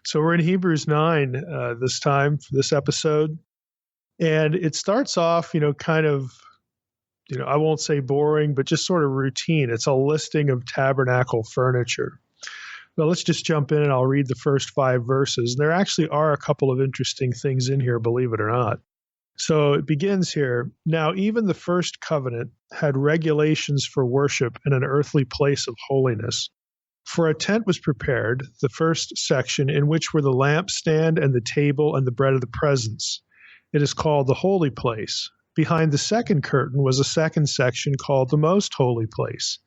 So we're in Hebrews 9 this time for this episode. And it starts off, kind of, I won't say boring, but just sort of routine. It's a listing of tabernacle furniture. Well, let's just jump in and I'll read the first 5 verses. There actually are a couple of interesting things in here, believe it or not. So it begins here. Now, even the first covenant had regulations for worship in an earthly place of holiness. For a tent was prepared, the first section, in which were the lampstand and the table and the bread of the presence. It is called the holy place. Behind the second curtain was a second section called the most holy place,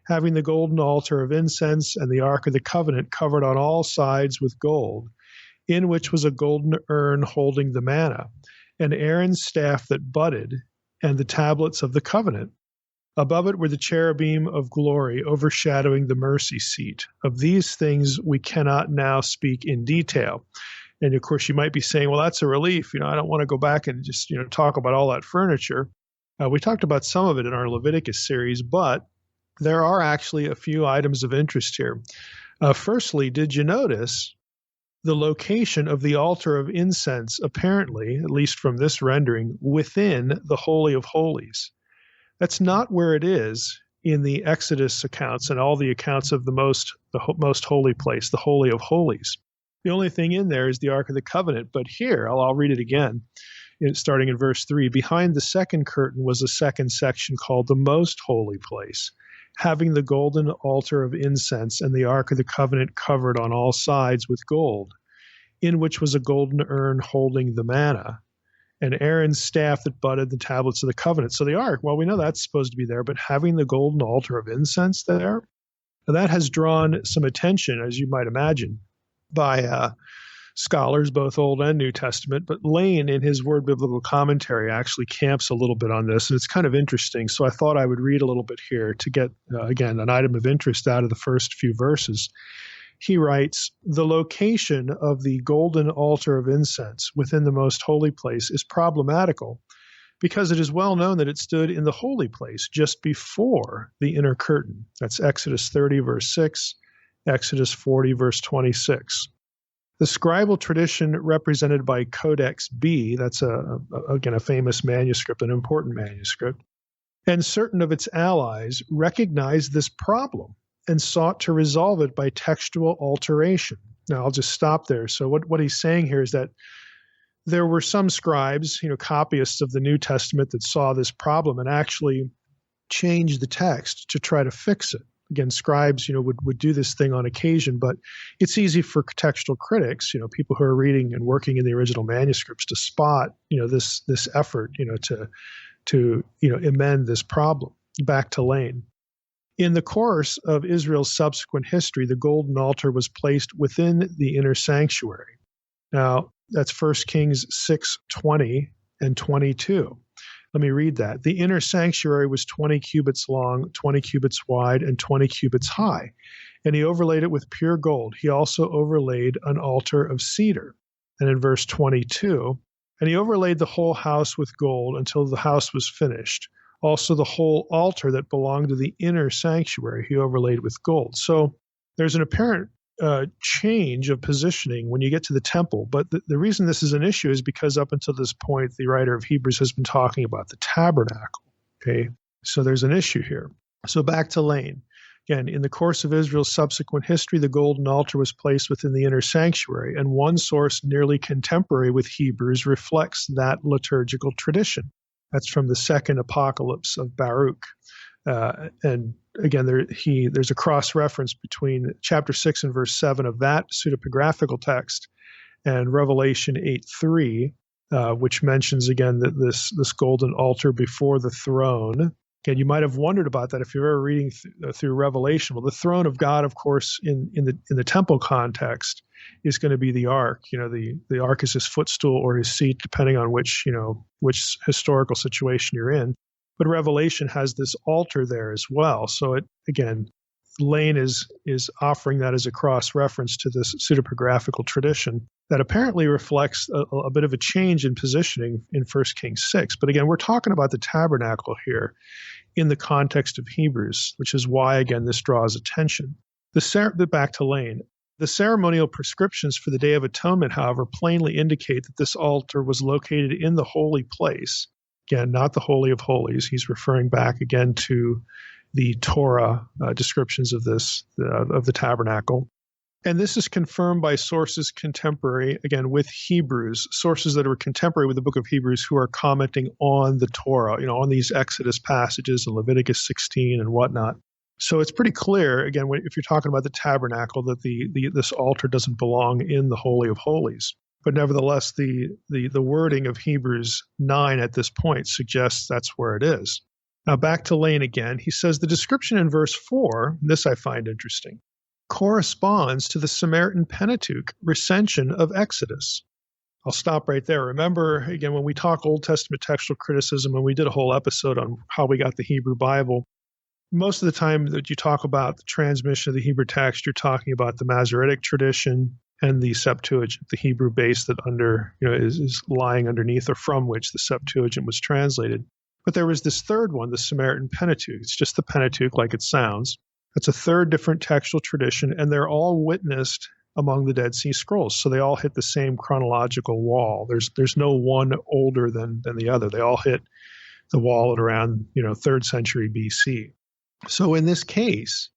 having the golden altar of incense and the ark of the covenant covered on all sides with gold, in which was a golden urn holding the manna, and Aaron's staff that budded, and the tablets of the covenant. Above it were the cherubim of glory overshadowing the mercy seat. Of these things we cannot now speak in detail. And of course, you might be saying, well, that's a relief. I don't want to go back and just, talk about all that furniture. We talked about some of it in our Leviticus series, but there are actually a few items of interest here. Firstly, did you notice the location of the altar of incense, apparently, at least from this rendering, within the Holy of Holies? That's not where it is in the Exodus accounts and all the accounts of the most holy place, the Holy of Holies. The only thing in there is the Ark of the Covenant. But here, I'll read it again, starting in verse 3. Behind the second curtain was a second section called the most holy place, having the golden altar of incense and the Ark of the Covenant covered on all sides with gold, in which was a golden urn holding the manna, and Aaron's staff that budded the tablets of the covenant. So the ark, well, we know that's supposed to be there, but having the golden altar of incense there, that has drawn some attention, as you might imagine, by scholars, both Old and New Testament. But Lane, in his Word Biblical Commentary, actually camps a little bit on this, and it's kind of interesting. So I thought I would read a little bit here to get, again, an item of interest out of the first few verses. He writes, the location of the golden altar of incense within the most holy place is problematical because it is well known that it stood in the holy place just before the inner curtain. That's Exodus 30, verse 6, Exodus 40, verse 26. The scribal tradition represented by Codex B, that's again a famous manuscript, an important manuscript, and certain of its allies recognized this problem and sought to resolve it by textual alteration. Now, I'll just stop there. So what he's saying here is that there were some scribes, copyists of the New Testament that saw this problem and actually changed the text to try to fix it. Again, scribes, would do this thing on occasion, but it's easy for textual critics, people who are reading and working in the original manuscripts to spot, this effort, to amend this problem. Back to Lane. In the course of Israel's subsequent history, the golden altar was placed within the inner sanctuary. Now, that's 1 Kings 6:20 and 22. Let me read that. The inner sanctuary was 20 cubits long, 20 cubits wide, and 20 cubits high, and he overlaid it with pure gold. He also overlaid an altar of cedar. And in verse 22, and he overlaid the whole house with gold until the house was finished. Also, the whole altar that belonged to the inner sanctuary he overlaid with gold. So there's an apparent change of positioning when you get to the temple. But the reason this is an issue is because up until this point, the writer of Hebrews has been talking about the tabernacle. Okay, so there's an issue here. So back to Lane. Again, in the course of Israel's subsequent history, the golden altar was placed within the inner sanctuary, and one source nearly contemporary with Hebrews reflects that liturgical tradition. That's from the second apocalypse of Baruch. And again, there's a cross-reference between chapter 6 and verse 7 of that pseudepigraphical text and Revelation 8:3, which mentions again that this golden altar before the throne. Again, you might have wondered about that if you're ever reading through Revelation. Well, the throne of God, of course, in the temple context, is going to be the ark. The ark is his footstool or his seat, depending on which historical situation you're in. But Revelation has this altar there as well. So Lane is offering that as a cross-reference to this pseudepigraphical tradition that apparently reflects a bit of a change in positioning in 1 Kings 6. But again, we're talking about the tabernacle here in the context of Hebrews, which is why, again, this draws attention. Back to Lane. The ceremonial prescriptions for the Day of Atonement, however, plainly indicate that this altar was located in the holy place. Again, not the Holy of Holies. He's referring back again to the Torah descriptions of this, of the tabernacle. And this is confirmed by sources contemporary, again, with Hebrews, sources that are contemporary with the book of Hebrews who are commenting on the Torah, on these Exodus passages and Leviticus 16 and whatnot. So it's pretty clear, again, if you're talking about the tabernacle, that this altar doesn't belong in the Holy of Holies. But nevertheless, the wording of Hebrews 9 at this point suggests that's where it is. Now back to Lane again. He says the description in verse 4, this I find interesting, corresponds to the Samaritan Pentateuch recension of Exodus. I'll stop right there. Remember, again, when we talk Old Testament textual criticism, and we did a whole episode on how we got the Hebrew Bible, most of the time that you talk about the transmission of the Hebrew text, you're talking about the Masoretic tradition and the Septuagint, the Hebrew base that is lying underneath or from which the Septuagint was translated. But there was this third one, the Samaritan Pentateuch. It's just the Pentateuch like it sounds. It's a third different textual tradition, and they're all witnessed among the Dead Sea Scrolls. So they all hit the same chronological wall. There's no one older than the other. They all hit the wall at around 3rd century BC. So in this case,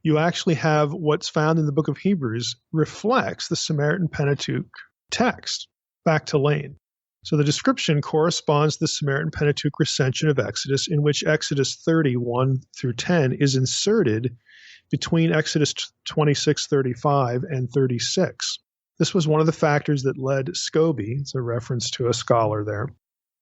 you actually have what's found in the book of Hebrews reflects the Samaritan Pentateuch text. Back to Lane. So the description corresponds to the Samaritan Pentateuch recension of Exodus, in which Exodus 30:1 through 10 is inserted between Exodus 26:35 and 36. This was one of the factors that led Scobie, it's a reference to a scholar there,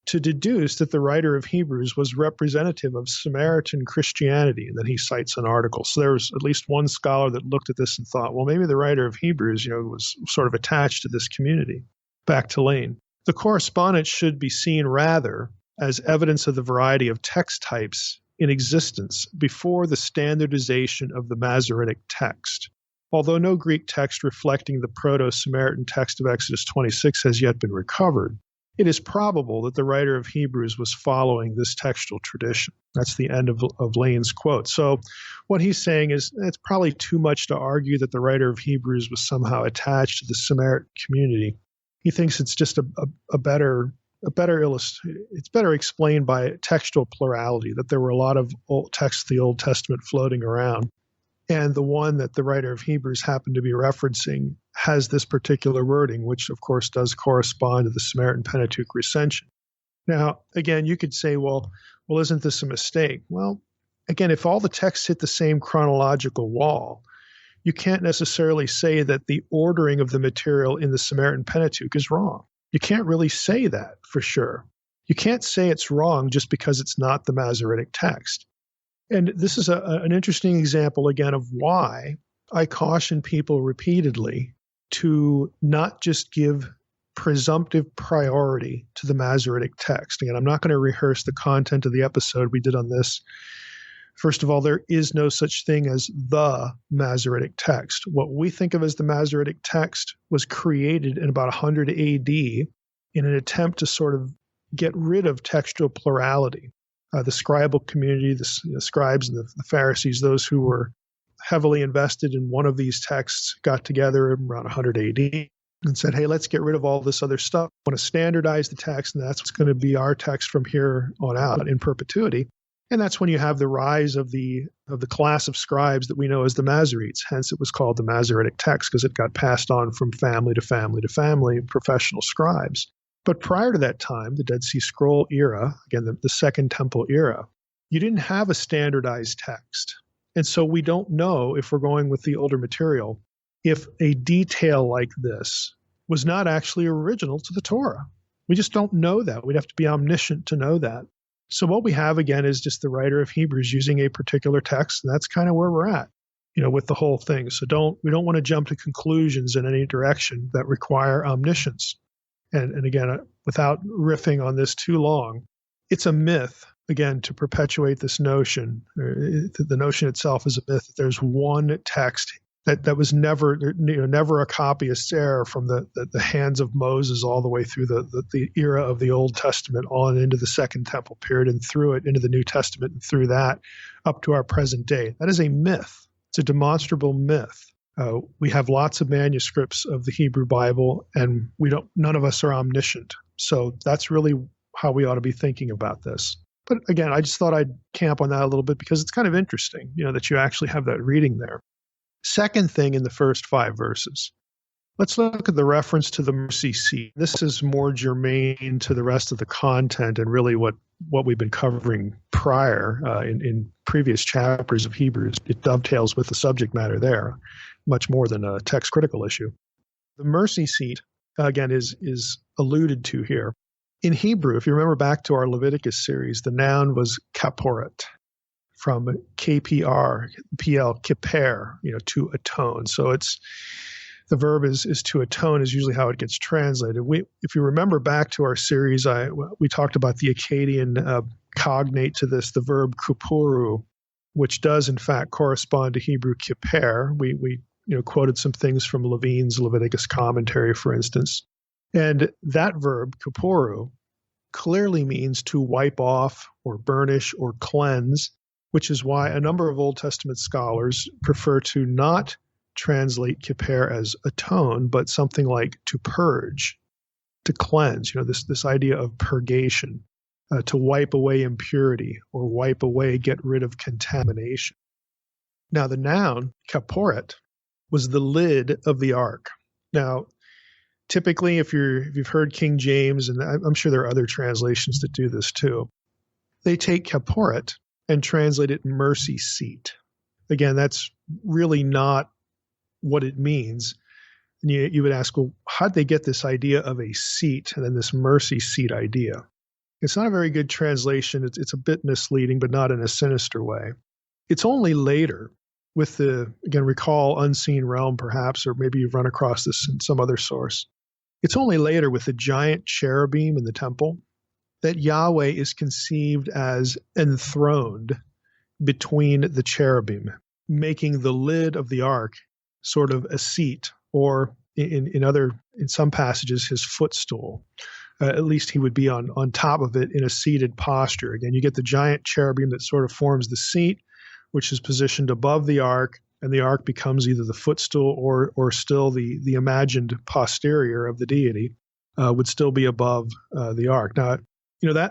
to deduce that the writer of Hebrews was representative of Samaritan Christianity, and then he cites an article. So there was at least one scholar that looked at this and thought, well, maybe the writer of Hebrews, was sort of attached to this community. Back to Lane. The correspondence should be seen rather as evidence of the variety of text types in existence before the standardization of the Masoretic text. Although no Greek text reflecting the Proto-Samaritan text of Exodus 26 has yet been recovered, it is probable that the writer of Hebrews was following this textual tradition. That's the end of Lane's quote. So what he's saying is it's probably too much to argue that the writer of Hebrews was somehow attached to the Samaritan community. He thinks it's just a better it's better explained by textual plurality, that there were a lot of old texts of the Old Testament floating around. And the one that the writer of Hebrews happened to be referencing has this particular wording, which of course does correspond to the Samaritan Pentateuch recension. Now, again, you could say, well, isn't this a mistake? Well, again, if all the texts hit the same chronological wall, you can't necessarily say that the ordering of the material in the Samaritan Pentateuch is wrong. You can't really say that for sure. You can't say it's wrong just because it's not the Masoretic text. And this is an interesting example, again, of why I caution people repeatedly to not just give presumptive priority to the Masoretic text. Again, I'm not going to rehearse the content of the episode we did on this. First of all, there is no such thing as the Masoretic text. What we think of as the Masoretic text was created in about 100 AD in an attempt to sort of get rid of textual plurality. The scribal community, the scribes and the Pharisees, those who were heavily invested in one of these texts, got together around 100 AD and said, hey, let's get rid of all this other stuff. I want to standardize the text, and that's what's going to be our text from here on out in perpetuity. And that's when you have the rise of the class of scribes that we know as the Masoretes. Hence, it was called the Masoretic text because it got passed on from family to family to family, professional scribes. But prior to that time, the Dead Sea Scroll era, again, the Second Temple era, you didn't have a standardized text. And so we don't know, if we're going with the older material, if a detail like this was not actually original to the Torah. We just don't know that. We'd have to be omniscient to know that. So what we have, again, is just the writer of Hebrews using a particular text, and that's kind of where we're at, with the whole thing. So we don't want to jump to conclusions in any direction that require omniscience. And again, without riffing on this too long, it's a myth, again, to perpetuate this notion. The notion itself is a myth that there's one text that was never a copyist's error from the hands of Moses all the way through the era of the Old Testament on into the Second Temple period and through it into the New Testament and through that up to our present day. That is a myth. It's a demonstrable myth. We have lots of manuscripts of the Hebrew Bible, and none of us are omniscient. So that's really how we ought to be thinking about this. But again, I just thought I'd camp on that a little bit because it's kind of interesting, that you actually have that reading there. Second thing in the first 5 verses, let's look at the reference to the mercy seat. This is more germane to the rest of the content and really what we've been covering prior in previous chapters of Hebrews. It dovetails with the subject matter there, much more than a text critical issue. The mercy seat, again, is alluded to here. In Hebrew, if you remember back to our Leviticus series, the noun was kaporet, from KPR, PL, kippur, to atone. So the verb is to atone is usually how it gets translated. If you remember back to our series, we talked about the Akkadian cognate to this, the verb kupuru, which does in fact correspond to Hebrew kippur. We quoted some things from Levine's Leviticus commentary, for instance. And that verb, kupuru, clearly means to wipe off or burnish or cleanse, which is why a number of Old Testament scholars prefer to not translate kippur as atone, but something like to purge, to cleanse, this idea of purgation, to wipe away impurity or wipe away, get rid of contamination. Now, the noun, kaporet, was the lid of the ark. Now, typically, if you've heard King James, and I'm sure there are other translations that do this too, they take kaporet and translate it mercy seat. Again, that's really not what it means. And you would ask, well, how'd they get this idea of a seat and then this mercy seat idea? It's not a very good translation. It's a bit misleading, but not in a sinister way. It's only later with again, recall unseen realm perhaps, or maybe you've run across this in some other source. It's only later with the giant cherubim in the temple that Yahweh is conceived as enthroned between the cherubim, making the lid of the ark sort of a seat, or in some passages, his footstool. At least he would be on top of it in a seated posture. Again, you get the giant cherubim that sort of forms the seat, which is positioned above the ark, and the ark becomes either the footstool or still the imagined posterior of the deity would still be above the ark. Now,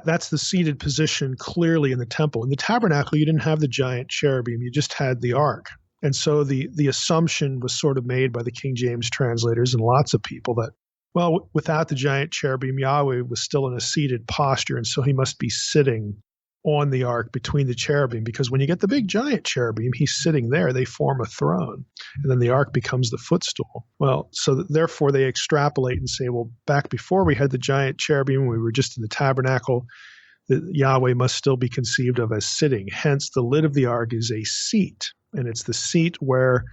that's the seated position clearly in the temple. In the tabernacle, you didn't have the giant cherubim; you just had the ark. And so the assumption was sort of made by the King James translators and lots of people that, well, without the giant cherubim, Yahweh was still in a seated posture, and so he must be sitting on the ark between the cherubim, because when you get the big giant cherubim, he's sitting there, they form a throne, and then the ark becomes the footstool. Well, so therefore they extrapolate and say, well, back before we had the giant cherubim, we were just in the tabernacle, that Yahweh must still be conceived of as sitting. Hence, the lid of the ark is a seat, and it's the seat where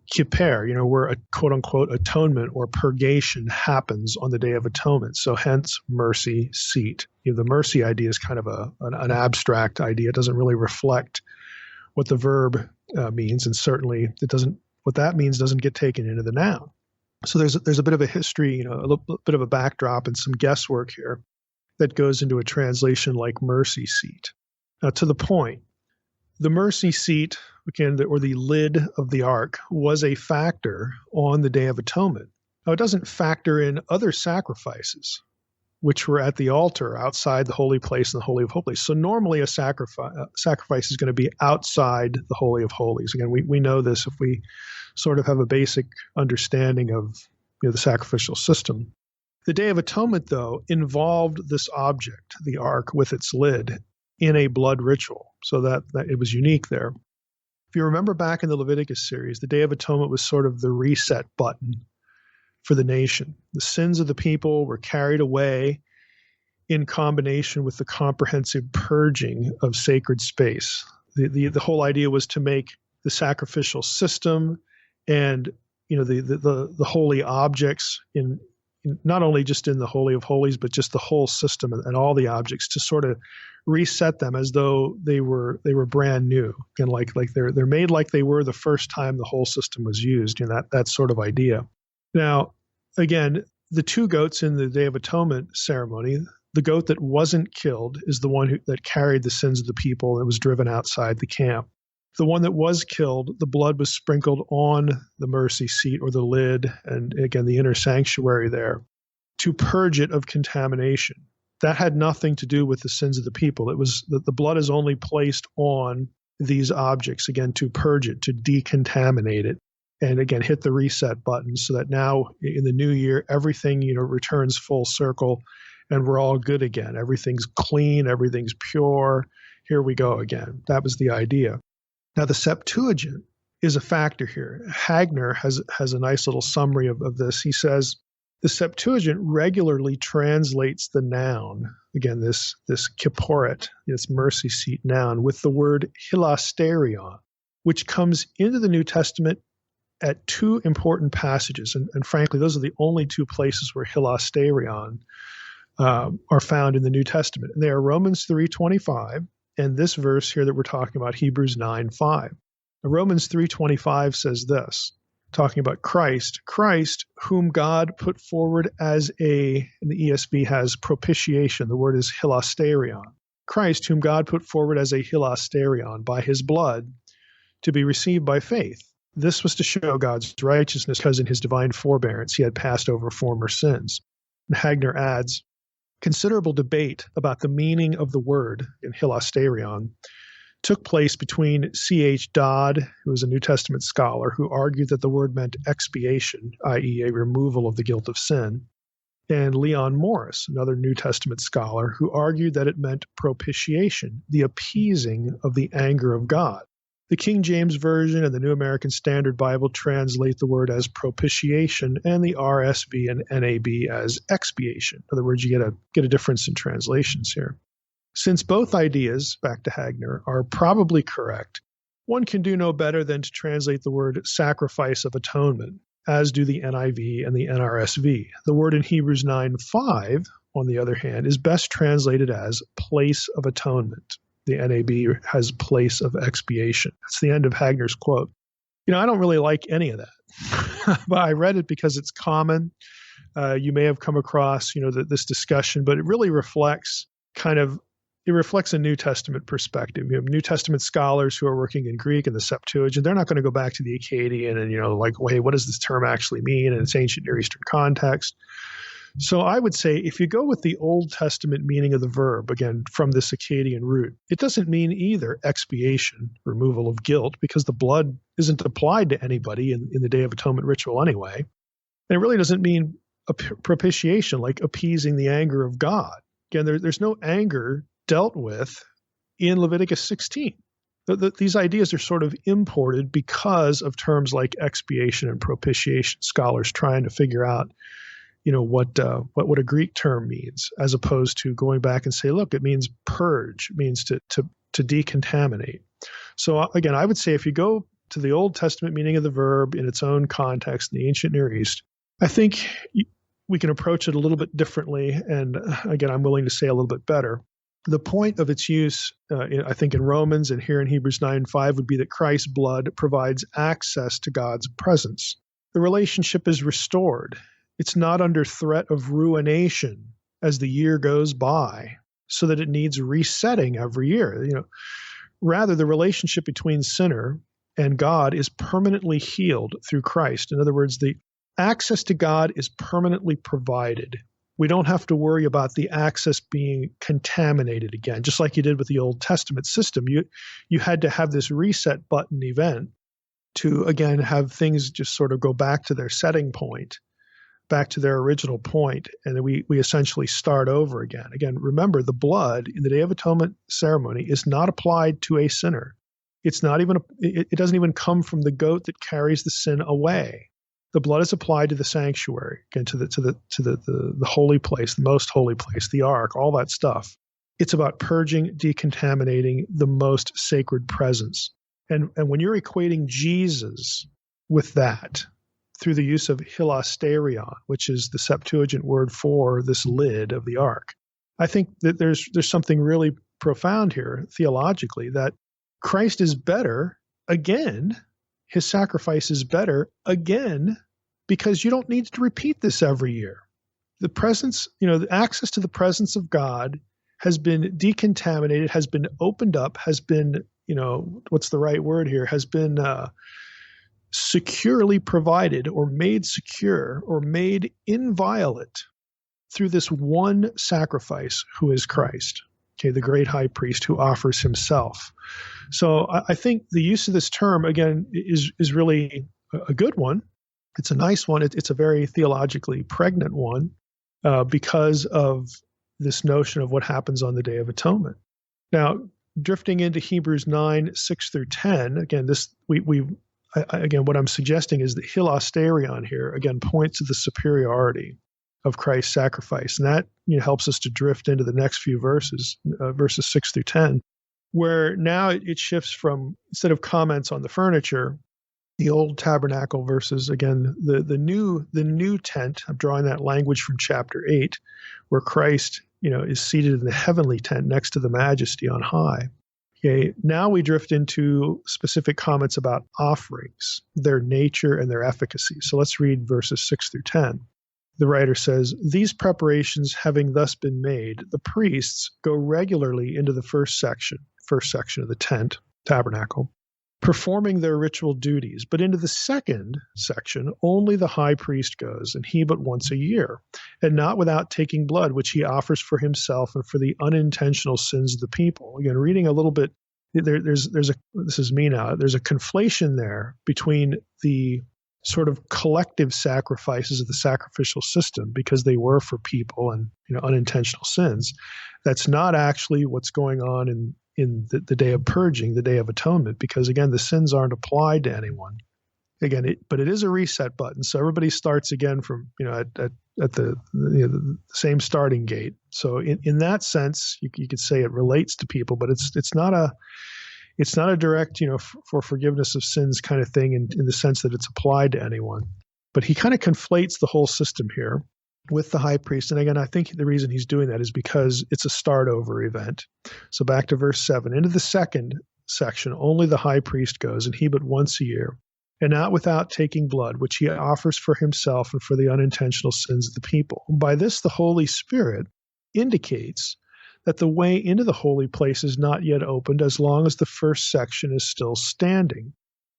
kippur, where a quote-unquote atonement or purgation happens on the Day of Atonement. So hence, mercy seat. The mercy idea is kind of an abstract idea. It doesn't really reflect what the verb means, and certainly what that means doesn't get taken into the noun. So there's a bit of a history, a little bit of a backdrop and some guesswork here that goes into a translation like mercy seat. Now, to the point, the mercy seat, again, or the lid of the ark, was a factor on the Day of Atonement. Now, it doesn't factor in other sacrifices, which were at the altar outside the holy place and the Holy of Holies. So normally a sacrifice is going to be outside the Holy of Holies. Again, we know this if we sort of have a basic understanding of the sacrificial system. The Day of Atonement, though, involved this object, the ark with its lid, in a blood ritual, so that it was unique there. If you remember back in the Leviticus series, the Day of Atonement was sort of the reset button for the nation. The sins of the people were carried away in combination with the comprehensive purging of sacred space. The whole idea was to make the sacrificial system and the holy objects in not only just in the Holy of Holies, but just the whole system and all the objects, to sort of reset them as though they were brand new, and like they're made like they were the first time the whole system was used. That sort of idea. Now, again, the 2 goats in the Day of Atonement ceremony, the goat that wasn't killed is the one that carried the sins of the people and was driven outside the camp. The one that was killed, the blood was sprinkled on the mercy seat or the lid, and again, the inner sanctuary there, to purge it of contamination. That had nothing to do with the sins of the people. It was that the blood is only placed on these objects, again, to purge it, to decontaminate it, and again, hit the reset button so that now in the new year, everything, returns full circle and we're all good again. Everything's clean, everything's pure. Here we go again. That was the idea. Now, the Septuagint is a factor here. Hagner has a nice little summary of this. He says, the Septuagint regularly translates the noun, again, this kipporet, this mercy seat noun, with the word hilasterion, which comes into the New Testament at two important passages. And frankly, those are the only two places where hilasterion are found in the New Testament. And they are Romans 3:25 and this verse here that we're talking about, Hebrews 9:5. Romans 3:25 says this, talking about Christ, whom God put forward as and the ESV has propitiation. The word is hilasterion. Christ, whom God put forward as a hilasterion by his blood to be received by faith. This was to show God's righteousness because in his divine forbearance he had passed over former sins. And Hagner adds, considerable debate about the meaning of the word in hilasterion took place between C.H. Dodd, who was a New Testament scholar, who argued that the word meant expiation, i.e. a removal of the guilt of sin, and Leon Morris, another New Testament scholar, who argued that it meant propitiation, the appeasing of the anger of God. The King James Version and the New American Standard Bible translate the word as propitiation, and the RSV and NAB as expiation. In other words, you get a difference in translations here. Since both ideas, back to Hagner, are probably correct, one can do no better than to translate the word sacrifice of atonement, as do the NIV and the NRSV. The word in Hebrews 9:5, on the other hand, is best translated as place of atonement. The NAB has place of expiation. That's the end of Hagner's quote. I don't really like any of that, but I read it because it's common. You may have come across, this discussion, but it really reflects a New Testament perspective. You have New Testament scholars who are working in Greek and the Septuagint. They're not going to go back to the Akkadian and, well, hey, what does this term actually mean in its ancient Near Eastern context? So I would say if you go with the Old Testament meaning of the verb, again, from this Akkadian root, it doesn't mean either expiation, removal of guilt, because the blood isn't applied to anybody in the Day of Atonement ritual anyway. And it really doesn't mean a propitiation, like appeasing the anger of God. Again, there's no anger dealt with in Leviticus 16. These ideas are sort of imported because of terms like expiation and propitiation, scholars trying to figure out what a Greek term means, as opposed to going back and say, look, it means purge, it means to decontaminate. So again, I would say if you go to the Old Testament meaning of the verb in its own context in the ancient Near East, I think we can approach it a little bit differently. And again, I'm willing to say a little bit better. The point of its use, I think in Romans and here in Hebrews 9:5 would be that Christ's blood provides access to God's presence. The relationship is restored. It's not under threat of ruination as the year goes by, so that it needs resetting every year. Rather, the relationship between sinner and God is permanently healed through Christ. In other words, the access to God is permanently provided. We don't have to worry about the access being contaminated again, just like you did with the Old Testament system. You had to have this reset button event to, again, have things just sort of go back to their setting point, back to their original point, and then we essentially start over again. Again, remember, the blood in the Day of Atonement ceremony is not applied to a sinner. It doesn't even come from the goat that carries the sin away. The blood is applied to the sanctuary, again, to the holy place, the most holy place, the ark, all that stuff. It's about purging, decontaminating the most sacred presence. And when you're equating Jesus with that, through the use of hilasterion, which is the Septuagint word for this lid of the ark, I think that there's something really profound here theologically, that Christ is better again. His sacrifice is better again, because you don't need to repeat this every year. The presence, the access to the presence of God has been decontaminated, has been opened up, has been what's the right word here, has been securely provided or made secure or made inviolate through this one sacrifice, who is Christ, okay, the great high priest who offers himself. So I think the use of this term, again, is really a good one. It's a nice one. It's a very theologically pregnant one because of this notion of what happens on the Day of Atonement. Now, drifting into Hebrews 9:6-10, again, again, what I'm suggesting is that hilasterion here, again, points to the superiority of Christ's sacrifice. And that helps us to drift into the next few verses, verses 6-10, where now it shifts from, instead of comments on the furniture, the old tabernacle versus, again, the new tent. I'm drawing that language from chapter 8, where Christ, is seated in the heavenly tent next to the majesty on high. Okay, now we drift into specific comments about offerings, their nature and their efficacy. So let's read verses 6-10. The writer says, "These preparations having thus been made, the priests go regularly into the first section of the tent, tabernacle, performing their ritual duties. But into the second section, only the high priest goes, and he but once a year, and not without taking blood, which he offers for himself and for the unintentional sins of the people." Again, reading a little bit, this is me now, there's a conflation there between the sort of collective sacrifices of the sacrificial system, because they were for people and unintentional sins. That's not actually what's going on in the day of purging, the day of atonement, because again, the sins aren't applied to anyone. Again, but it is a reset button, so everybody starts again from at the same starting gate. So in that sense, you could say it relates to people, but it's not a direct for forgiveness of sins kind of thing in the sense that it's applied to anyone. But he kind of conflates the whole system here with the high priest. And again, I think the reason he's doing that is because it's a start over event. So back to verse 7. Into the second section, only the high priest goes, and he but once a year, and not without taking blood, which he offers for himself and for the unintentional sins of the people. By this, the Holy Spirit indicates that the way into the holy place is not yet opened as long as the first section is still standing,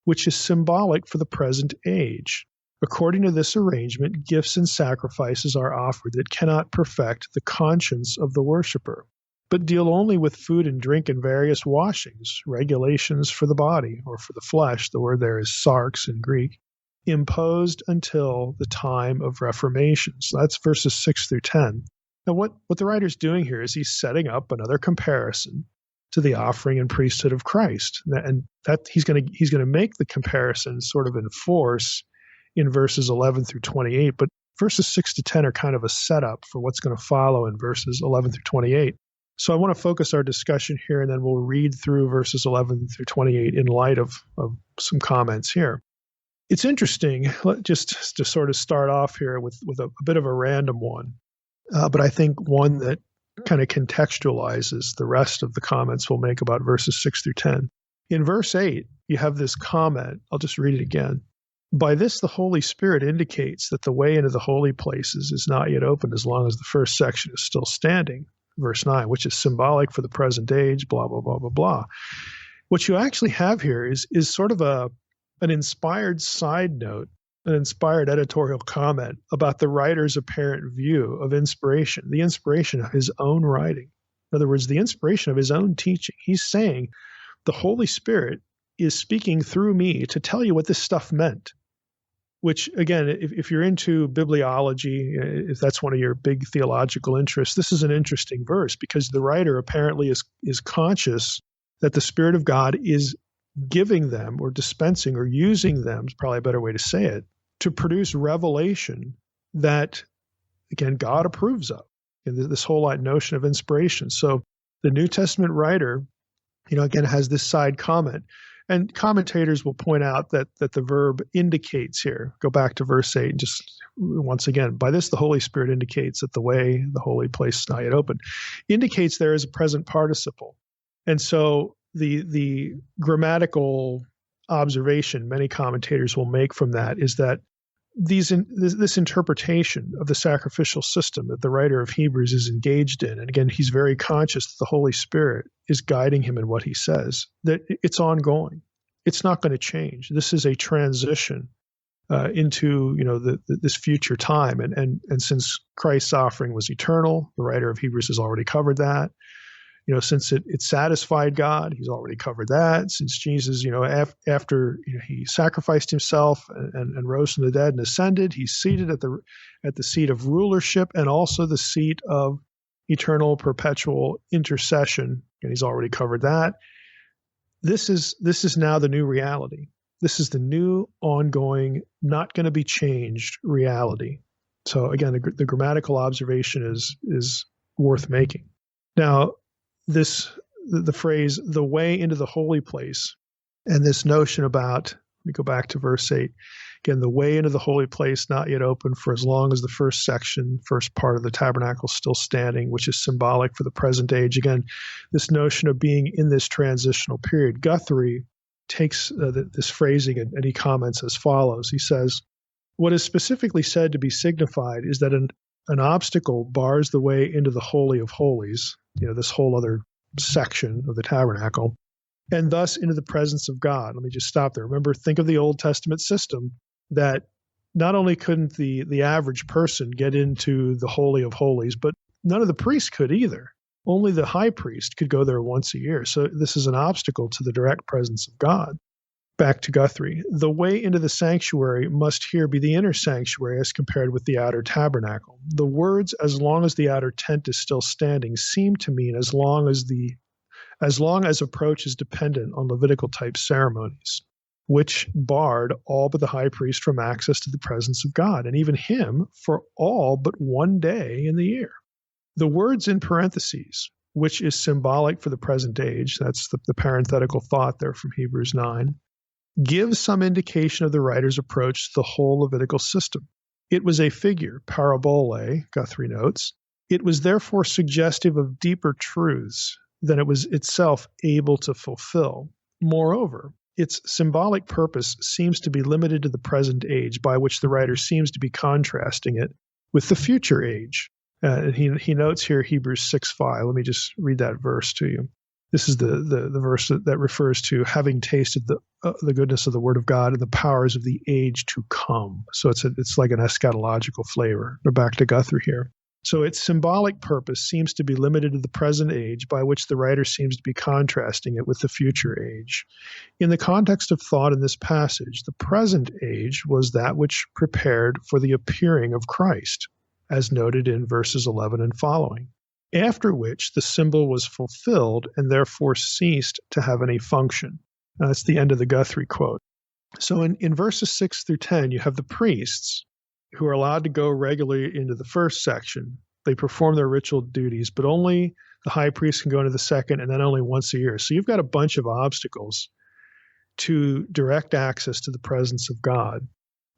which is symbolic for the present age. According to this arrangement, gifts and sacrifices are offered that cannot perfect the conscience of the worshiper, but deal only with food and drink and various washings, regulations for the body, or for the flesh, the word there is sarx in Greek, imposed until the time of Reformation. So that's verses 6-10. Now what the writer's doing here is he's setting up another comparison to the offering and priesthood of Christ. And that he's going to make the comparison sort of in force in verses 11-28, but verses 6-10 are kind of a setup for what's going to follow in verses 11-28. So I want to focus our discussion here, and then we'll read through verses 11-28 in light of some comments here. It's interesting, just to sort of start off here with a bit of a random one, but I think one that kind of contextualizes the rest of the comments we'll make about verses 6-10. In verse 8, you have this comment. I'll just read it again. By this, the Holy Spirit indicates that the way into the holy places is not yet opened as long as the first section is still standing. Verse 9, which is symbolic for the present age, blah, blah, blah, blah, blah. What you actually have here is sort of an inspired side note, an inspired editorial comment about the writer's apparent view of inspiration, the inspiration of his own writing. In other words, the inspiration of his own teaching. He's saying the Holy Spirit is speaking through me to tell you what this stuff meant. Which, again, if you're into bibliology, if that's one of your big theological interests, this is an interesting verse because the writer apparently is conscious that the Spirit of God is giving them or dispensing or using them, is probably a better way to say it, to produce revelation that, again, God approves of. And this whole notion of inspiration. So the New Testament writer, again, has this side comment. And commentators will point out that the verb indicates here. Go back to verse 8 and just once again, by this the Holy Spirit indicates that the way, the holy place is not yet open. Indicates there is a present participle. And so the grammatical observation many commentators will make from that is that this interpretation of the sacrificial system that the writer of Hebrews is engaged in, and again, he's very conscious that the Holy Spirit is guiding him in what he says, that it's ongoing. It's not going to change. This is a transition into this future time, and since Christ's offering was eternal, the writer of Hebrews has already covered that. Since it satisfied God, he's already covered that. Since Jesus, after he sacrificed himself and rose from the dead and ascended, he's seated at the seat of rulership and also the seat of eternal, perpetual intercession, and he's already covered that. This is now the new reality. This is the new, ongoing, not going to be changed reality. So again, the grammatical observation is worth making. Now, the phrase, the way into the holy place, and this notion about, let me go back to verse 8. Again, the way into the holy place not yet open for as long as the first part of the tabernacle is still standing, which is symbolic for the present age. Again, this notion of being in this transitional period. Guthrie takes this phrasing and he comments as follows. He says, what is specifically said to be signified is that an obstacle bars the way into the Holy of Holies, this whole other section of the tabernacle, and thus into the presence of God. Let me just stop there. Remember, think of the Old Testament system that not only couldn't the average person get into the Holy of Holies, but none of the priests could either. Only the high priest could go there once a year. So this is an obstacle to the direct presence of God. Back to Guthrie. The way into the sanctuary must here be the inner sanctuary as compared with the outer tabernacle. The words, as long as the outer tent is still standing, seem to mean as long as approach is dependent on Levitical type ceremonies, which barred all but the high priest from access to the presence of God, and even him for all but one day in the year. The words in parentheses, which is symbolic for the present age, that's the parenthetical thought there from Hebrews 9, gives some indication of the writer's approach to the whole Levitical system. It was a figure, parabole, Guthrie notes. It was therefore suggestive of deeper truths than it was itself able to fulfill. Moreover, its symbolic purpose seems to be limited to the present age, by which the writer seems to be contrasting it with the future age. He notes here Hebrews 6:5. Let me just read that verse to you. This is the verse that refers to having tasted the goodness of the Word of God and the powers of the age to come. So it's like an eschatological flavor. We're back to Guthrie here. So its symbolic purpose seems to be limited to the present age, by which the writer seems to be contrasting it with the future age. In the context of thought in this passage, the present age was that which prepared for the appearing of Christ, as noted in verses 11 and following, after which the symbol was fulfilled and therefore ceased to have any function. That's the end of the Guthrie quote. So in verses 6 through 10, you have the priests who are allowed to go regularly into the first section. They perform their ritual duties, but only the high priest can go into the second, and then only once a year. So you've got a bunch of obstacles to direct access to the presence of God.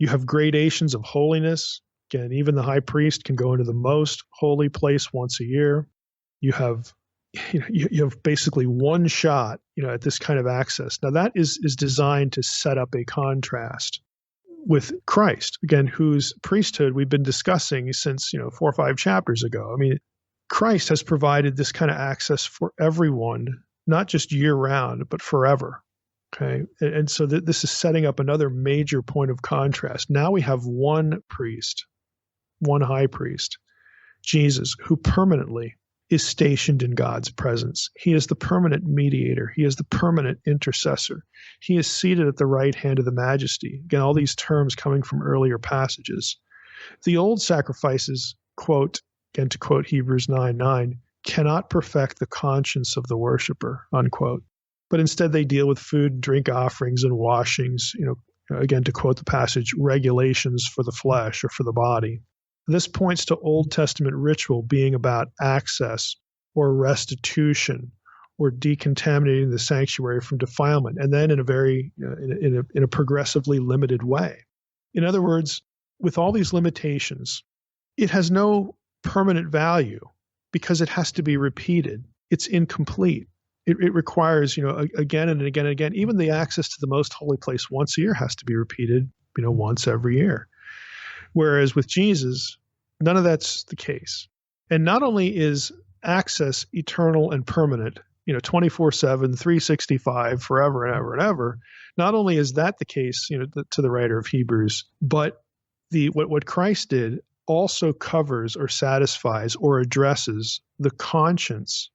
You have gradations of holiness. Again, even the high priest can go into the most holy place once a year. You have basically one shot, at this kind of access. Now that is designed to set up a contrast with Christ, again, whose priesthood we've been discussing since 4 or 5 chapters ago. I mean, Christ has provided this kind of access for everyone, not just year round, but forever. Okay, and so this is setting up another major point of contrast. Now we have one priest, one high priest, Jesus, who permanently is stationed in God's presence. He is the permanent mediator. He is the permanent intercessor. He is seated at the right hand of the majesty. Again, all these terms coming from earlier passages. The old sacrifices, quote, again to quote Hebrews 9:9, cannot perfect the conscience of the worshiper, unquote. But instead they deal with food and drink offerings and washings, again to quote the passage, regulations for the flesh or for the body. This points to Old Testament ritual being about access or restitution or decontaminating the sanctuary from defilement, and then in a very in a progressively limited way. In other words, with all these limitations, it has no permanent value because it has to be repeated. It's incomplete. It requires, again and again and again. Even the access to the most holy place once a year has to be repeated, once every year. Whereas with Jesus, none of that's the case. And not only is access eternal and permanent, 24/7, 365, forever and ever and ever, not only is that the case, to the writer of Hebrews, but what Christ did also covers or satisfies or addresses the conscience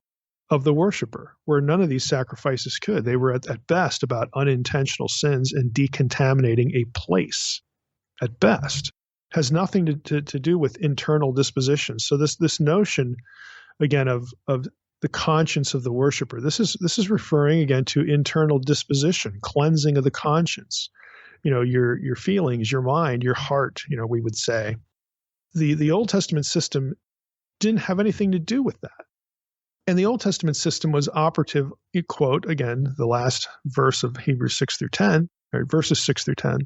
of the worshiper, where none of these sacrifices could. They were at best about unintentional sins and decontaminating a place. At best, has nothing to do with internal dispositions. So this notion, again, of the conscience of the worshiper, this is referring again to internal disposition, cleansing of the conscience. Your feelings, your mind, your heart. We would say the Old Testament system didn't have anything to do with that. And the Old Testament system was operative, you quote, again, the last verse of Hebrews 6 through 10, or verses 6 through 10.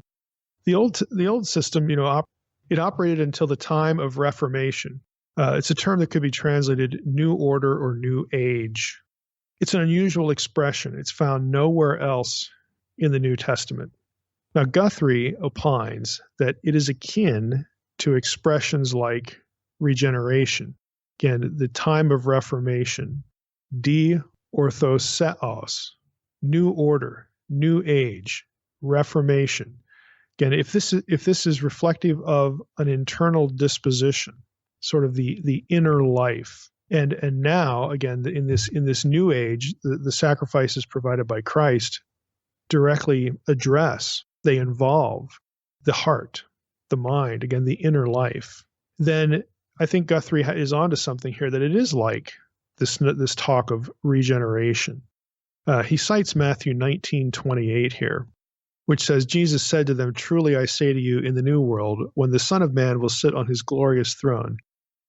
The old system, it operated until the time of Reformation. It's a term that could be translated new order or new age. It's an unusual expression. It's found nowhere else in the New Testament. Now, Guthrie opines that it is akin to expressions like regeneration. Again, the time of Reformation, orthoseos, new order, new age, Reformation. Again, if this is reflective of an internal disposition, sort of the inner life, and now again in this new age, the sacrifices provided by Christ directly address, they involve the heart, the mind, again the inner life. Then I think Guthrie is onto something here, that it is like this talk of regeneration. He cites Matthew 19:28 here, which says, Jesus said to them, truly I say to you, in the new world, when the Son of Man will sit on his glorious throne,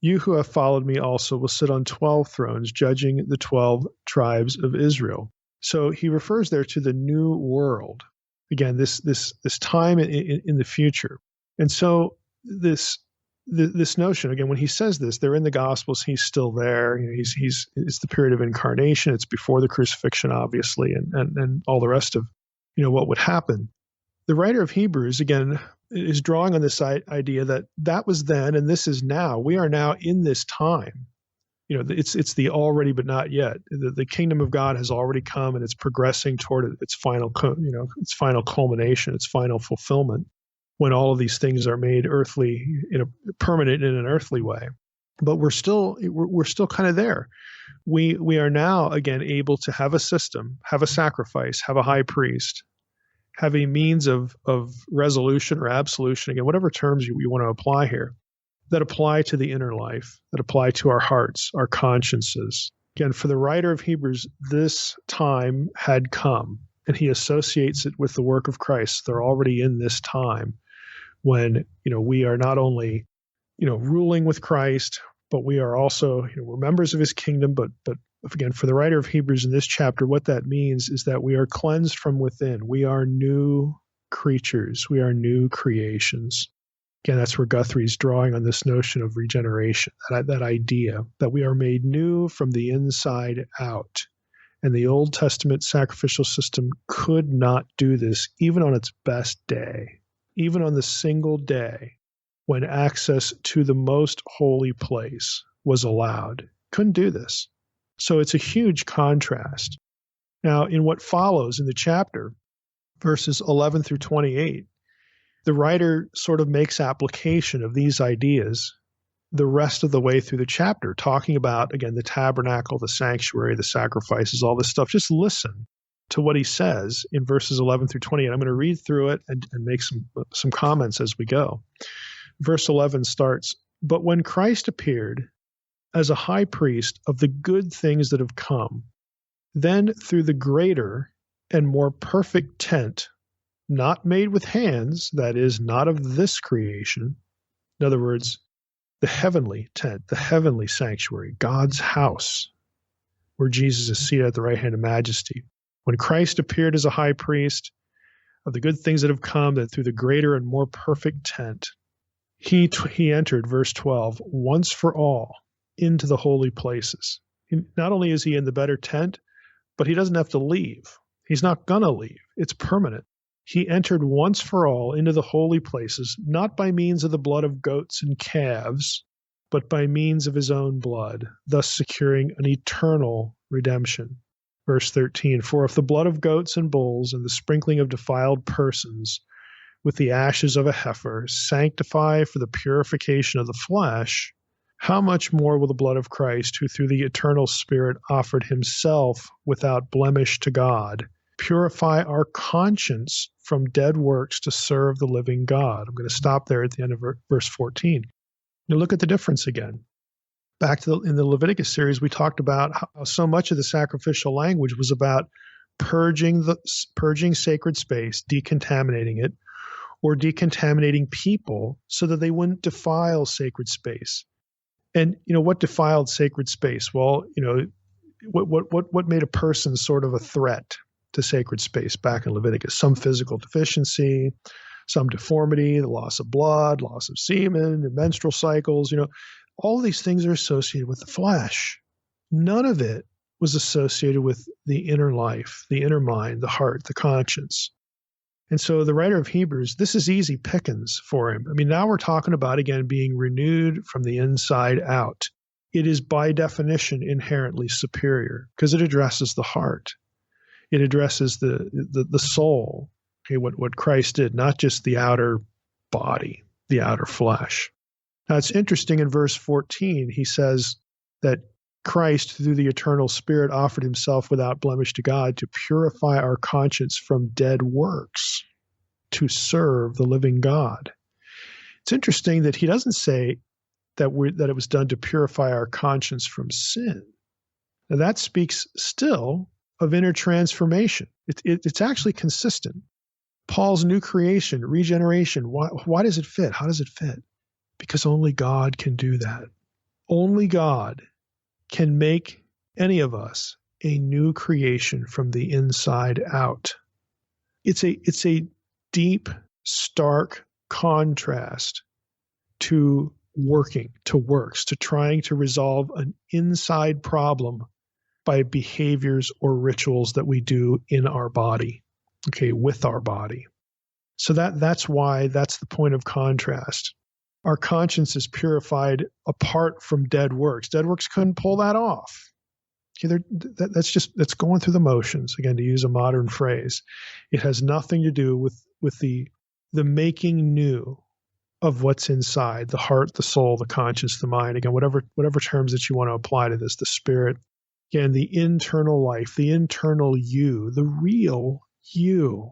you who have followed me also will sit on 12 thrones, judging the 12 tribes of Israel. So he refers there to the new world. Again, this time in the future. And so this notion, again, when he says this, they're in the Gospels, he's still there. It's the period of incarnation. It's before the crucifixion, obviously, and all the rest of what would happen. The writer of Hebrews, again, is drawing on this idea that was then and this is now. We are now in this time. It's the already but not yet. The kingdom of God has already come and it's progressing toward its final culmination, its final fulfillment, when all of these things are made earthly, permanent in an earthly way. But we're still kind of there. We are now again able to have a system, have a sacrifice, have a high priest, have a means of resolution or absolution, again, whatever terms you want to apply here, that apply to the inner life, that apply to our hearts, our consciences. Again, for the writer of Hebrews, this time had come, and he associates it with the work of Christ. They're already in this time when we are not only ruling with Christ, but we are also we're members of his kingdom. But again, for the writer of Hebrews in this chapter, what that means is that we are cleansed from within. We are new creatures. We are new creations. Again, that's where Guthrie's drawing on this notion of regeneration, that idea that we are made new from the inside out. And the Old Testament sacrificial system could not do this, even on its best day, even on the single day when access to the most holy place was allowed. Couldn't do this. So it's a huge contrast. Now, in what follows in the chapter, verses 11 through 28, the writer sort of makes application of these ideas the rest of the way through the chapter, talking about, again, the tabernacle, the sanctuary, the sacrifices, all this stuff. Just listen to what he says in verses 11 through 28. I'm going to read through it and make some comments as we go. Verse 11 starts, "But when Christ appeared as a high priest of the good things that have come, then through the greater and more perfect tent, not made with hands, that is, not of this creation," in other words, the heavenly tent, the heavenly sanctuary, God's house, where Jesus is seated at the right hand of majesty. When Christ appeared as a high priest of the good things that have come, that through the greater and more perfect tent, he entered, verse 12, once for all into the holy places. Not only is he in the better tent, but he doesn't have to leave. He's not going to leave. It's permanent. He entered once for all into the holy places, not by means of the blood of goats and calves, but by means of his own blood, thus securing an eternal redemption. Verse 13, for if the blood of goats and bulls and the sprinkling of defiled persons with the ashes of a heifer sanctify for the purification of the flesh, how much more will the blood of Christ, who through the eternal Spirit offered himself without blemish to God, purify our conscience from dead works to serve the living God? I'm going to stop there at the end of verse 14. Now look at the difference again. Back to in the Leviticus series, we talked about how so much of the sacrificial language was about purging sacred space, decontaminating it, or decontaminating people so that they wouldn't defile sacred space. And what defiled sacred space? Well, what made a person sort of a threat to sacred space back in Leviticus? Some physical deficiency, some deformity, the loss of blood, loss of semen, the menstrual cycles, all these things are associated with the flesh. None of it was associated with the inner life, the inner mind, the heart, the conscience. And so the writer of Hebrews, this is easy pickings for him. I mean, now we're talking about, again, being renewed from the inside out. It is by definition inherently superior because it addresses the heart. It addresses the soul, okay, what Christ did, not just the outer body, the outer flesh. Now, it's interesting in verse 14, he says that Christ, through the eternal Spirit, offered himself without blemish to God to purify our conscience from dead works to serve the living God. It's interesting that he doesn't say that it was done to purify our conscience from sin. Now, that speaks still of inner transformation. It's actually consistent. Paul's new creation, regeneration, why does it fit? How does it fit? Because only God can do that. Only God can make any of us a new creation from the inside out. It's a deep, stark contrast to works, to trying to resolve an inside problem by behaviors or rituals that we do in our body, okay, with our body. So that's why that's the point of contrast. Our conscience is purified apart from dead works. Dead works couldn't pull that off. Okay, that's going through the motions, again, to use a modern phrase. It has nothing to do with the making new of what's inside, the heart, the soul, the conscience, the mind. Again, whatever terms that you want to apply to this, the spirit. Again, the internal life, the internal you, the real you,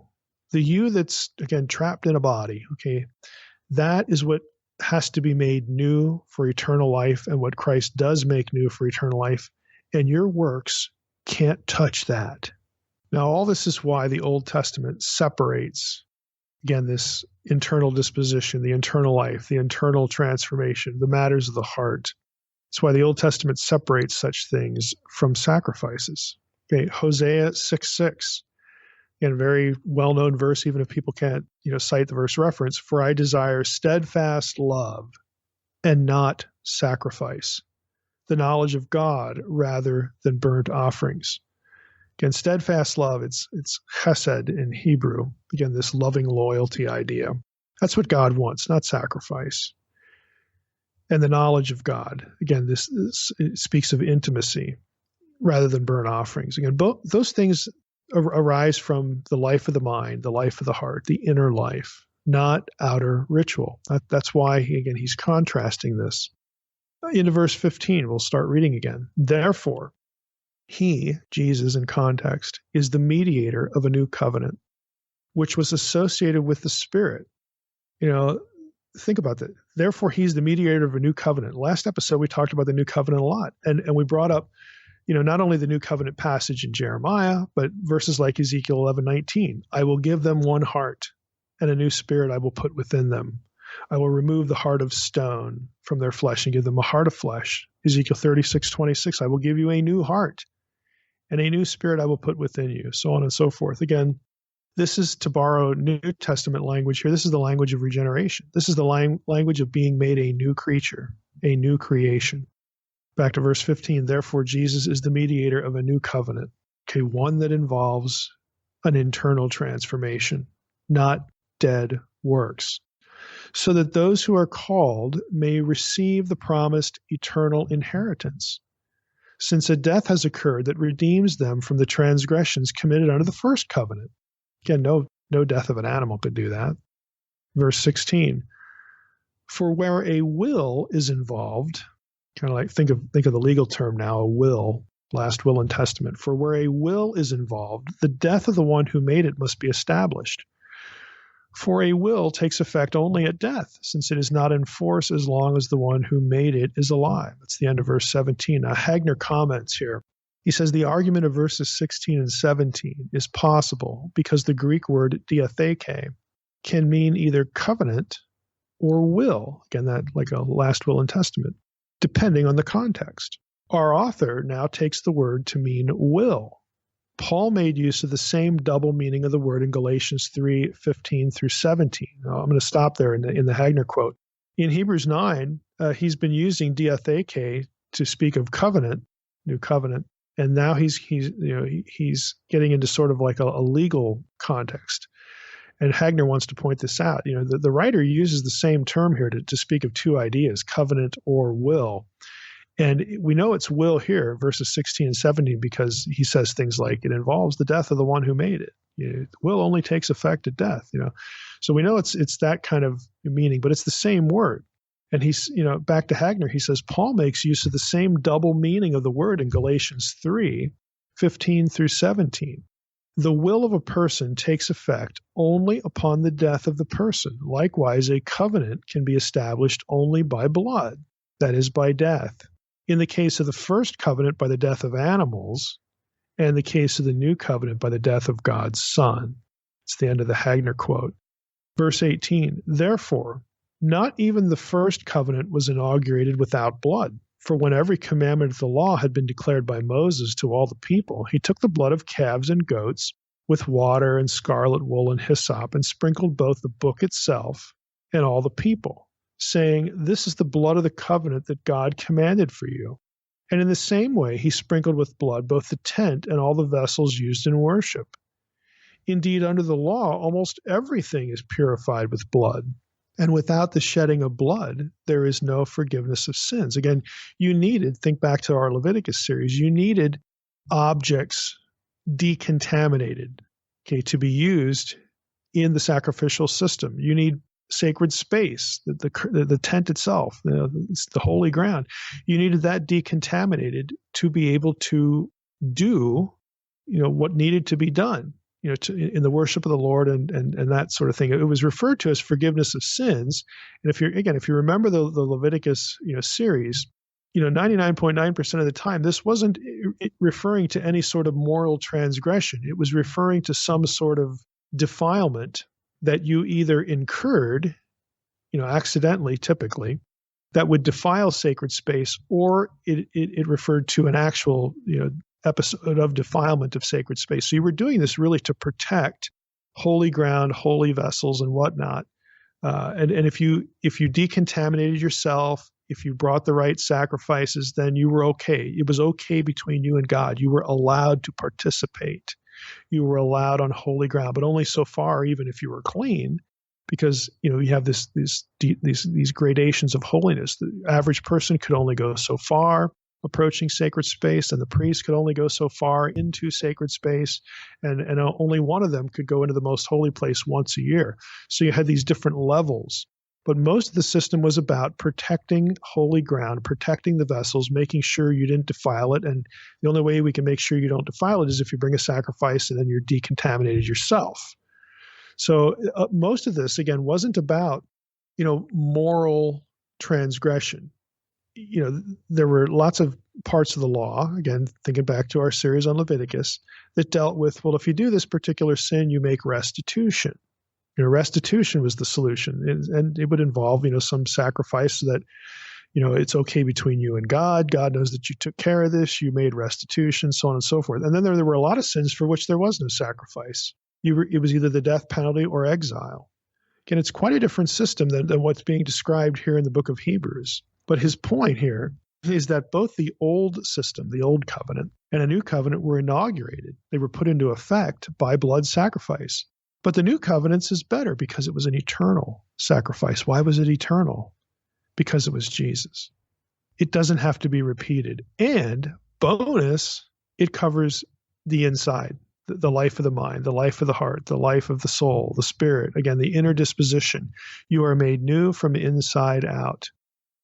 the you that's, again, trapped in a body, okay? That is what has to be made new for eternal life, and what Christ does make new for eternal life, and your works can't touch that. Now, all this is why the Old Testament separates, again, this internal disposition, the internal life, the internal transformation, the matters of the heart. That's why the Old Testament separates such things from sacrifices. Okay, Hosea 6:6. Again, very well-known verse, even if people can't, cite the verse reference. For I desire steadfast love and not sacrifice, the knowledge of God rather than burnt offerings. Again, steadfast love, it's chesed in Hebrew. Again, this loving loyalty idea. That's what God wants, not sacrifice. And the knowledge of God. Again, this it speaks of intimacy rather than burnt offerings. Again, those things arise from the life of the mind, the life of the heart, the inner life, not outer ritual. That's why, he's contrasting this. Into verse 15, we'll start reading again. Therefore, he, Jesus in context, is the mediator of a new covenant, which was associated with the Spirit. Think about that. Therefore, he's the mediator of a new covenant. Last episode, we talked about the new covenant a lot, and we brought up not only the new covenant passage in Jeremiah, but verses like Ezekiel 11:19. I will give them one heart, and a new spirit I will put within them. I will remove the heart of stone from their flesh and give them a heart of flesh. Ezekiel 36:26. I will give you a new heart, and a new spirit I will put within you, so on and so forth. Again, this is, to borrow New Testament language here, this is the language of regeneration. This is the language of being made a new creature, a new creation. Back to verse 15, therefore Jesus is the mediator of a new covenant, okay, one that involves an internal transformation. not dead works, so that those who are called may receive the promised eternal inheritance, since a death has occurred that redeems them from the transgressions committed under the first covenant. Again, no death of an animal could do that. Verse 16, for where a will is involved, kind of like think of the legal term now, a will, last will and testament. For where a will is involved, the death of the one who made it must be established. For a will takes effect only at death, since it is not in force as long as the one who made it is alive. That's the end of verse 17. Now, Hagner comments here. He says the argument of verses 16 and 17 is possible because the Greek word diatheke can mean either covenant or will. Again, that like a last will and testament, depending on the context. Our author now takes the word to mean will. Paul made use of the same double meaning of the word in Galatians 3:15 through 17. Now, I'm going to stop there in the Hagner quote. In Hebrews 9, he's been using diatheke to speak of covenant, new covenant, and now he's getting into sort of like a legal context. And Hagner wants to point this out. The writer uses the same term here to speak of two ideas, covenant or will. And we know it's will here, verses 16 and 17, because he says things like it involves the death of the one who made it. Will only takes effect at death. So we know it's that kind of meaning, but it's the same word. And he's, back to Hagner, he says Paul makes use of the same double meaning of the word in Galatians 3:15 through 17. The will of a person takes effect only upon the death of the person. Likewise, a covenant can be established only by blood, that is, by death. In the case of the first covenant, by the death of animals, and the case of the new covenant, by the death of God's Son. It's the end of the Hagner quote. Verse 18, therefore, not even the first covenant was inaugurated without blood. For when every commandment of the law had been declared by Moses to all the people, he took the blood of calves and goats with water and scarlet wool and hyssop and sprinkled both the book itself and all the people, saying, this is the blood of the covenant that God commanded for you. And in the same way, he sprinkled with blood both the tent and all the vessels used in worship. Indeed, under the law, almost everything is purified with blood. And without the shedding of blood, there is no forgiveness of sins. Again, think back to our Leviticus series, you needed objects decontaminated, to be used in the sacrificial system. You need sacred space, the tent itself, it's the holy ground. You needed that decontaminated to be able to do, what needed to be done, in the worship of the Lord and that sort of thing. It was referred to as forgiveness of sins. And if you remember the Leviticus, series, 99.9% of the time, this wasn't referring to any sort of moral transgression. It was referring to some sort of defilement that you either incurred, accidentally, typically, that would defile sacred space, or it referred to an actual, episode of defilement of sacred space. So you were doing this really to protect holy ground, holy vessels, and whatnot. And if you decontaminated yourself, if you brought the right sacrifices, then you were okay. It was okay between you and God. You were allowed to participate. You were allowed on holy ground, but only so far, even if you were clean, because you have these gradations of holiness. The average person could only go so far approaching sacred space, and the priest could only go so far into sacred space, and only one of them could go into the most holy place once a year. So you had these different levels. But most of the system was about protecting holy ground, protecting the vessels, making sure you didn't defile it. And the only way we can make sure you don't defile it is if you bring a sacrifice and then you're decontaminated yourself. So most of this, again, wasn't about, moral transgression. There were lots of parts of the law, again, thinking back to our series on Leviticus, that dealt with, well, if you do this particular sin, you make restitution. Restitution was the solution, and it would involve, some sacrifice so that, it's okay between you and God. God knows that you took care of this. You made restitution, so on and so forth. And then there were a lot of sins for which there was no sacrifice. It was either the death penalty or exile. Again, it's quite a different system than what's being described here in the book of Hebrews. But his point here is that both the old system, the old covenant, and a new covenant were inaugurated. They were put into effect by blood sacrifice. But the new covenant is better because it was an eternal sacrifice. Why was it eternal? Because it was Jesus. It doesn't have to be repeated. And bonus, it covers the inside, the life of the mind, the life of the heart, the life of the soul, the spirit. Again, the inner disposition. You are made new from inside out.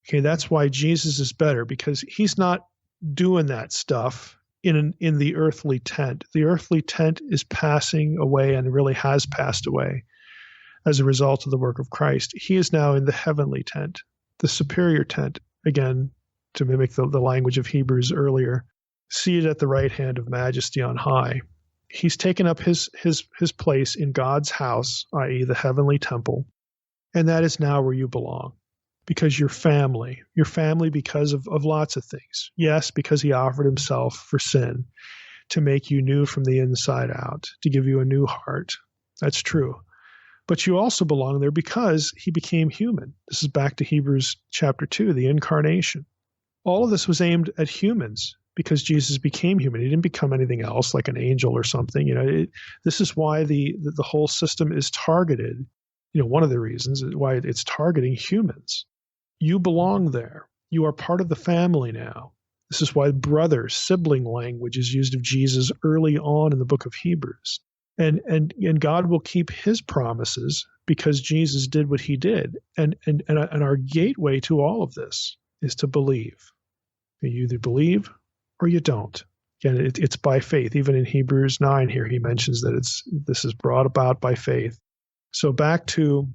Okay, that's why Jesus is better, because he's not doing that stuff in the earthly tent. The earthly tent is passing away and really has passed away as a result of the work of Christ. He is now in the heavenly tent, the superior tent, again, to mimic the language of Hebrews earlier, seated at the right hand of majesty on high. He's taken up his place in God's house, i.e. the heavenly temple, and that is now where you belong. Because you're family. You're family because of lots of things. Yes, because he offered himself for sin to make you new from the inside out, to give you a new heart. That's true. But you also belong there because he became human. This is back to Hebrews chapter 2, the incarnation. All of this was aimed at humans because Jesus became human. He didn't become anything else like an angel or something. This is why the whole system is targeted. One of the reasons why it's targeting humans. You belong there. You are part of the family now. This is why sibling language is used of Jesus early on in the book of Hebrews. And God will keep his promises because Jesus did what he did. And our gateway to all of this is to believe. You either believe or you don't. Again, it's by faith. Even in Hebrews 9 here, he mentions that this is brought about by faith. So back to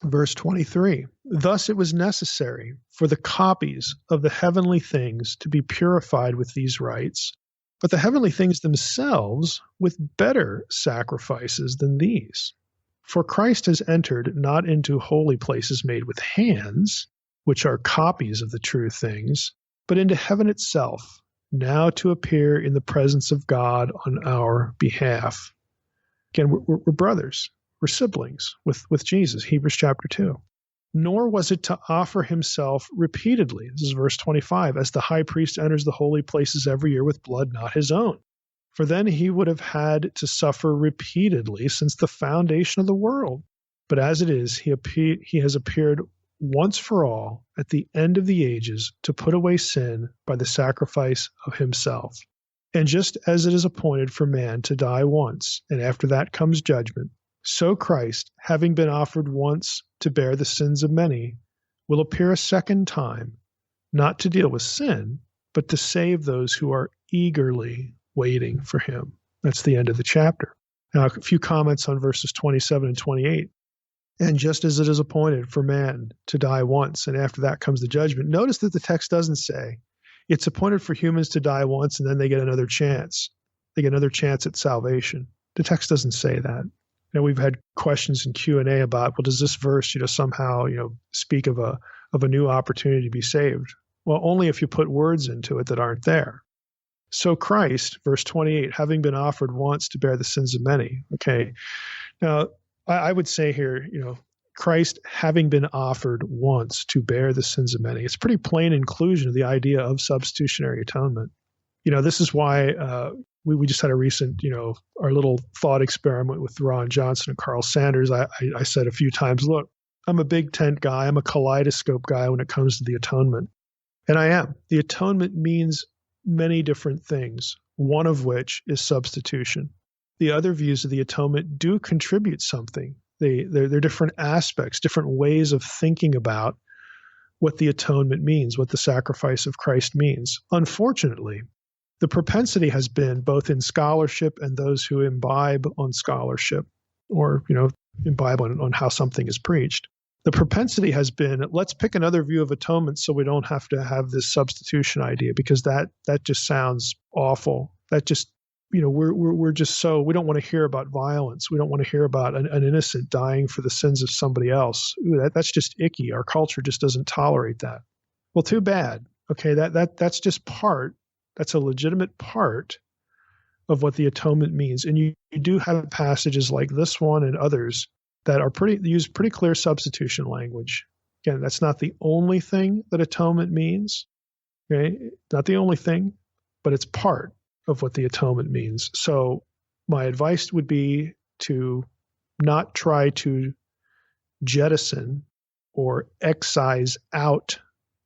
verse 23, thus it was necessary for the copies of the heavenly things to be purified with these rites, but the heavenly things themselves with better sacrifices than these. For Christ has entered not into holy places made with hands, which are copies of the true things, but into heaven itself, now to appear in the presence of God on our behalf. Again, we're brothers. We're siblings with Jesus, Hebrews chapter 2. Nor was it to offer himself repeatedly, this is verse 25, as the high priest enters the holy places every year with blood not his own. For then he would have had to suffer repeatedly since the foundation of the world. But as it is, he has appeared once for all at the end of the ages to put away sin by the sacrifice of himself. And just as it is appointed for man to die once, and after that comes judgment, so Christ, having been offered once to bear the sins of many, will appear a second time, not to deal with sin, but to save those who are eagerly waiting for him. That's the end of the chapter. Now, a few comments on verses 27 and 28. And just as it is appointed for man to die once, and after that comes the judgment. Notice that the text doesn't say it's appointed for humans to die once and then they get another chance. They get another chance at salvation. The text doesn't say that. We've had questions in Q&A about, well, does this verse, somehow, speak of a new opportunity to be saved? Well, only if you put words into it that aren't there. So Christ, verse 28, having been offered once to bear the sins of many. Okay. Now, I would say here, Christ having been offered once to bear the sins of many. It's pretty plain inclusion of the idea of substitutionary atonement. This is why we just had a recent, our little thought experiment with Ron Johnson and Carl Sanders. I said a few times, look, I'm a big tent guy. I'm a kaleidoscope guy when it comes to the atonement. And I am. The atonement means many different things, one of which is substitution. The other views of the atonement do contribute something. They're different aspects, different ways of thinking about what the atonement means, what the sacrifice of Christ means. Unfortunately, the propensity has been both in scholarship and those who imbibe on scholarship or, imbibe on how something is preached. The propensity has been, let's pick another view of atonement so we don't have to have this substitution idea because that just sounds awful. That just, we're just so, we don't want to hear about violence. We don't want to hear about an innocent dying for the sins of somebody else. Ooh, that's just icky. Our culture just doesn't tolerate that. Well, too bad. Okay, that's just that's a legitimate part of what the atonement means. And you do have passages like this one and others that are use pretty clear substitution language. Again, that's not the only thing that atonement means. Okay? Not the only thing, but it's part of what the atonement means. So my advice would be to not try to jettison or excise out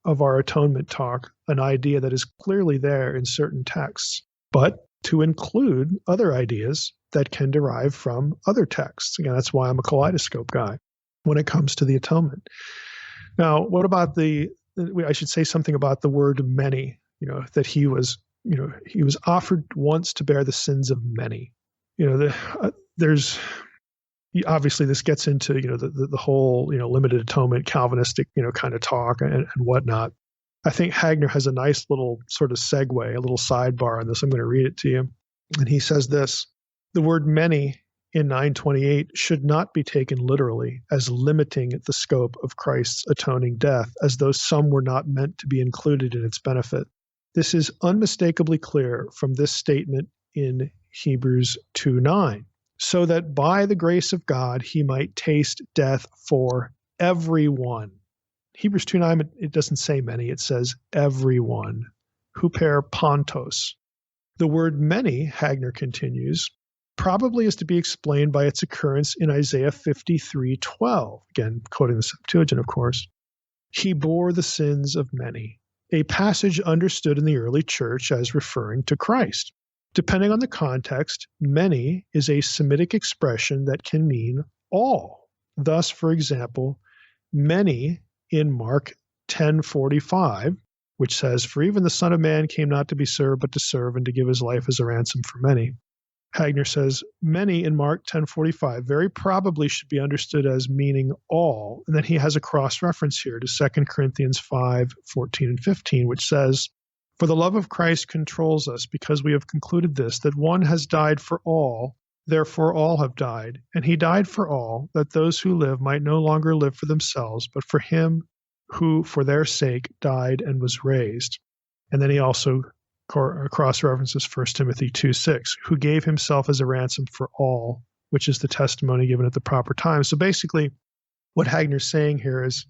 of our atonement talk an idea that is clearly there in certain texts, but to include other ideas that can derive from other texts. Again, that's why I'm a kaleidoscope guy when it comes to the atonement. Now, what about I should say something about the word many, that he was offered once to bear the sins of many. There's obviously this gets into, the whole, limited atonement, Calvinistic, kind of talk and whatnot. I think Hagner has a nice little sort of segue, a little sidebar on this. I'm going to read it to you. And he says this: the word many in 928 should not be taken literally as limiting the scope of Christ's atoning death, as though some were not meant to be included in its benefit. This is unmistakably clear from this statement in Hebrews 2:9, so that by the grace of God he might taste death for everyone. Hebrews 2:9, it doesn't say many, it says everyone. Huper pontos. The word many, Hagner continues, probably is to be explained by its occurrence in Isaiah 53:12. Again, quoting the Septuagint, of course. He bore the sins of many, a passage understood in the early church as referring to Christ. Depending on the context, many is a Semitic expression that can mean all. Thus, for example, many in Mark 10:45, which says, "For even the Son of Man came not to be served, but to serve and to give his life as a ransom for many." Hagner says, many in Mark 10:45 very probably should be understood as meaning all. And then he has a cross-reference here to 2 Corinthians 5:14 and 15, which says, "For the love of Christ controls us, because we have concluded this, that one has died for all, therefore all have died. And he died for all, that those who live might no longer live for themselves, but for him who for their sake died and was raised." And then he also cross-references 1 Timothy 2:6, "who gave himself as a ransom for all, which is the testimony given at the proper time." So basically, what Hagner's saying here is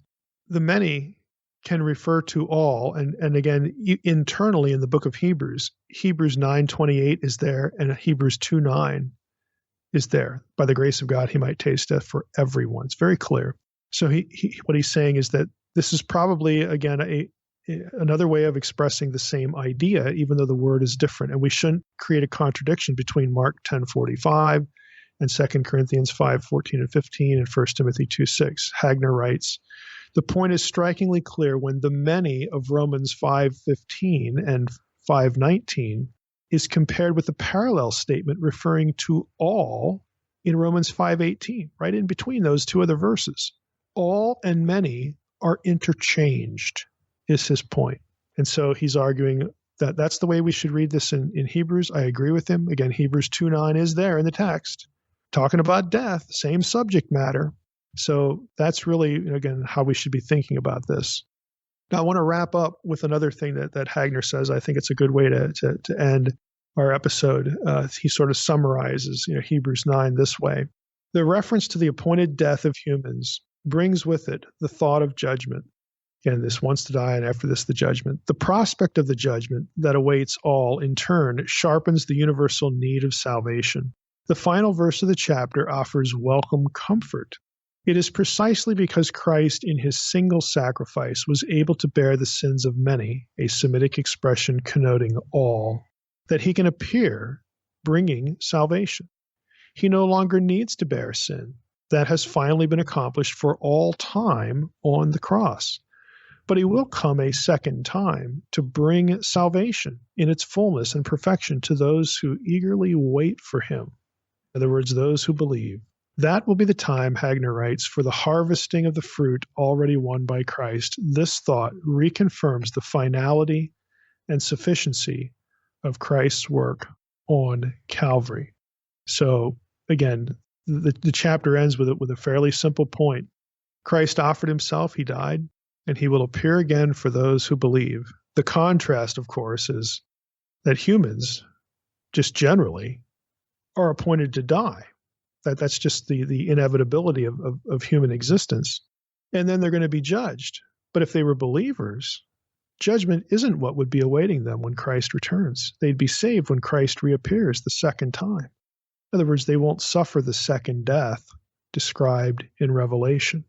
the many can refer to all, and again, internally in the book of Hebrews 9:28 is there, and Hebrews 2:9 is there. By the grace of God, he might taste death for everyone. It's very clear. So what he's saying is that this is probably, again, another way of expressing the same idea, even though the word is different. And we shouldn't create a contradiction between Mark 10:45 and 2 Corinthians 5:14 and 15 and 1 Timothy 2:6. Hagner writes, "The point is strikingly clear when the many of Romans 5:15 and 5:19 is compared with the parallel statement referring to all in Romans 5:18, right in between those two other verses. All and many are interchanged, is his point. And so he's arguing that that's the way we should read this in Hebrews. I agree with him. Again, Hebrews 2:9 is there in the text, talking about death, same subject matter. So that's really, again, how we should be thinking about this. Now, I want to wrap up with another thing that Hagner says. I think it's a good way to end our episode. He sort of summarizes Hebrews 9 this way. The reference to the appointed death of humans brings with it the thought of judgment. Again, this once to die and after this the judgment. The prospect of the judgment that awaits all, in turn, sharpens the universal need of salvation. The final verse of the chapter offers welcome comfort. It is precisely because Christ in his single sacrifice was able to bear the sins of many, a Semitic expression connoting all, that he can appear bringing salvation. He no longer needs to bear sin. That has finally been accomplished for all time on the cross. But he will come a second time to bring salvation in its fullness and perfection to those who eagerly wait for him. In other words, those who believe. That will be the time, Hagner writes, for the harvesting of the fruit already won by Christ. This thought reconfirms the finality and sufficiency of Christ's work on Calvary. So, again, the chapter ends with a fairly simple point. Christ offered himself, he died, and he will appear again for those who believe. The contrast, of course, is that humans, just generally, are appointed to die. That's just the inevitability of human existence. And then they're going to be judged. But if they were believers, judgment isn't what would be awaiting them when Christ returns. They'd be saved when Christ reappears the second time. In other words, they won't suffer the second death described in Revelation.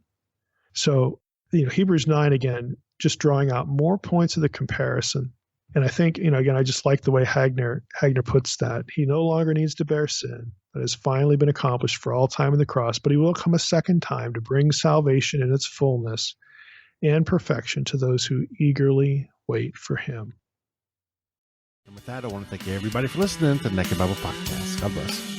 So, Hebrews 9, again, just drawing out more points of the comparison. And I think, again, I just like the way Hagner puts that. He no longer needs to bear sin. That has finally been accomplished for all time in the cross, but he will come a second time to bring salvation in its fullness and perfection to those who eagerly wait for him. And with that, I want to thank everybody for listening to the Naked Bible Podcast. God bless.